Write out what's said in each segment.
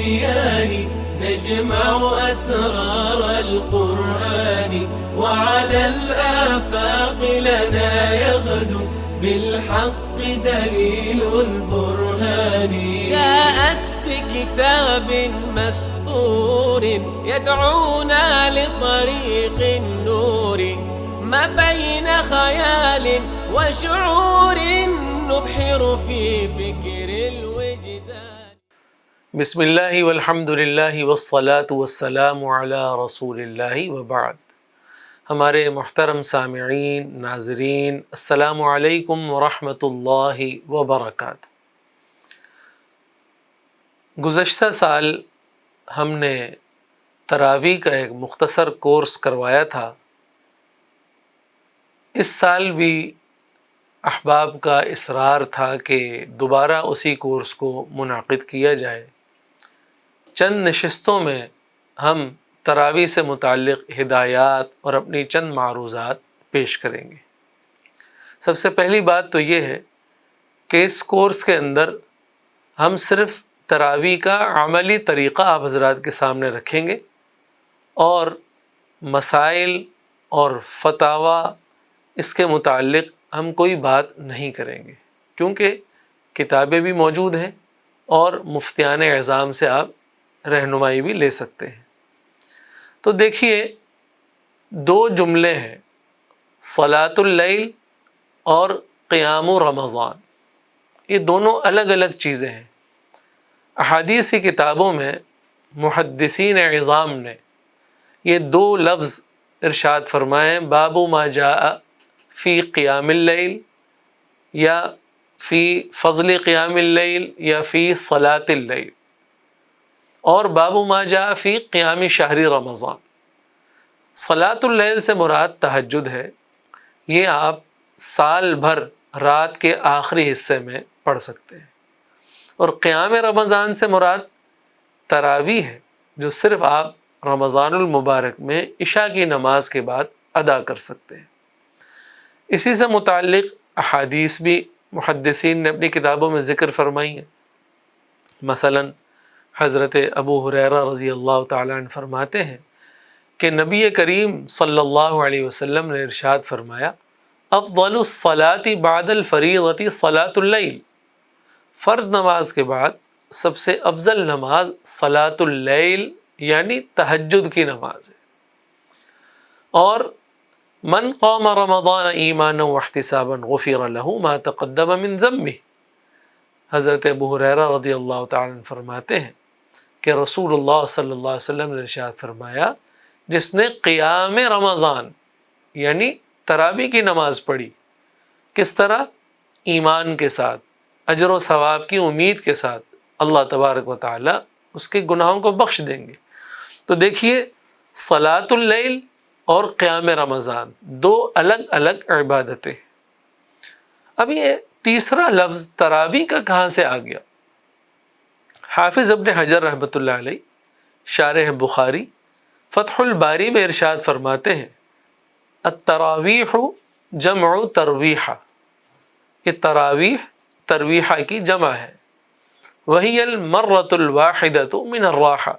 البنيان نجمع أسرار القرآن وعلى الآفاق لنا يغدو بالحق دليل البرهان. جاءت بكتاب مسطور يدعونا لطريق النور ما بين خيال وشعور نبحر في فكر الوجدان. بسم اللہ والحمد للہ والصلاة والسلام علی رسول اللہ وبعد. ہمارے محترم سامعین، ناظرین، السلام علیکم ورحمۃ اللہ وبرکاتہ. گزشتہ سال ہم نے تراویح کا ایک مختصر کورس کروایا تھا. اس سال بھی احباب کا اصرار تھا کہ دوبارہ اسی کورس کو منعقد کیا جائے. چند نشستوں میں ہم تراویح سے متعلق ہدایات اور اپنی چند معروضات پیش کریں گے. سب سے پہلی بات تو یہ ہے کہ اس کورس کے اندر ہم صرف تراویح کا عملی طریقہ آپ حضرات کے سامنے رکھیں گے اور مسائل اور فتاوی اس کے متعلق ہم کوئی بات نہیں کریں گے، کیونکہ کتابیں بھی موجود ہیں اور مفتیان اعظام سے آپ رہنمائی بھی لے سکتے ہیں. تو دیکھیے، دو جملے ہیں، صلاۃ اللیل اور قیام رمضان. یہ دونوں الگ الگ چیزیں ہیں. احادیث کی کتابوں میں محدثین اعظام نے یہ دو لفظ ارشاد فرمائے، باب ما جاء فی قیام اللیل یا فی فضل قیام اللیل یا فی صلاۃ اللیل، اور باب ما جاء فی قیام شہر رمضان. صلاۃ اللیل سے مراد تہجد ہے. یہ آپ سال بھر رات کے آخری حصے میں پڑھ سکتے ہیں. اور قیام رمضان سے مراد تراویح ہے، جو صرف آپ رمضان المبارک میں عشاء کی نماز کے بعد ادا کر سکتے ہیں. اسی سے متعلق احادیث بھی محدثین نے اپنی کتابوں میں ذکر فرمائی ہیں. مثلا حضرت ابو ہریرہ رضی اللہ تعالیٰ عنہ فرماتے ہیں کہ نبی کریم صلی اللہ علیہ وسلم نے ارشاد فرمایا، افضل الصلاة بعد الفریضة صلاۃ اللیل. فرض نماز کے بعد سب سے افضل نماز صلاۃ اللیل یعنی تہجد کی نماز ہے. اور من قام رمضان ایمانا واحتسابا غفر له ما تقدم من ذنبه. حضرت ابو ہریرہ رضی اللہ تعالیٰ عنہ فرماتے ہیں کہ رسول اللہ صلی اللہ علیہ وسلم نے ارشاد فرمایا، جس نے قیام رمضان یعنی تراویح کی نماز پڑھی، کس طرح؟ ایمان کے ساتھ، اجر و ثواب کی امید کے ساتھ، اللہ تبارک و تعالی اس کے گناہوں کو بخش دیں گے. تو دیکھیے، صلاۃ اللیل اور قیام رمضان دو الگ الگ عبادتیں. اب یہ تیسرا لفظ تراویح کا کہاں سے آ گیا؟ حافظ ابن حجر رحمۃ اللہ علیہ شارح بخاری فتح الباری میں ارشاد فرماتے ہیں، التراویح جمع ترویحہ، کہ تراویح ترویحہ کی جمع ہے. وہی المرۃ الواحدۃ من الراحہ.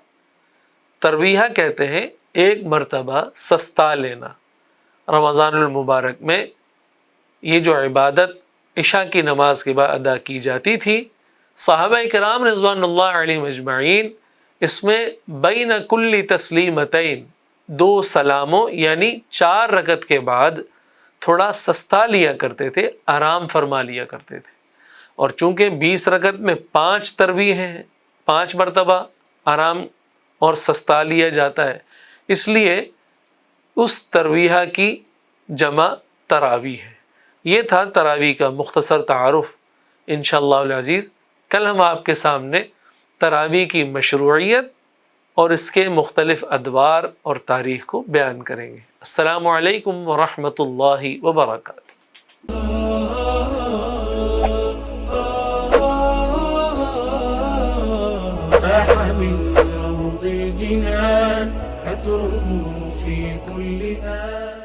ترویحہ کہتے ہیں ایک مرتبہ سستا لینا. رمضان المبارک میں یہ جو عبادت عشاء کی نماز کے بعد ادا کی جاتی تھی، صحابہ کرام رضوان اللہ علیہم اجمعین اس میں بین کل تسلیمتین، دو سلاموں یعنی 4 رکعت کے بعد تھوڑا سستا لیا کرتے تھے، آرام فرما لیا کرتے تھے. اور چونکہ 20 رکعت میں 5 تراویح ہیں، 5 مرتبہ آرام اور سستا لیا جاتا ہے، اس لیے اس ترویحہ کی جمع تراویح ہے. یہ تھا تراویح کا مختصر تعارف. انشاءاللہ العزیز کل ہم آپ کے سامنے تراویح کی مشروعیت اور اس کے مختلف ادوار اور تاریخ کو بیان کریں گے. السلام علیکم ورحمۃ اللہ وبرکاتہ.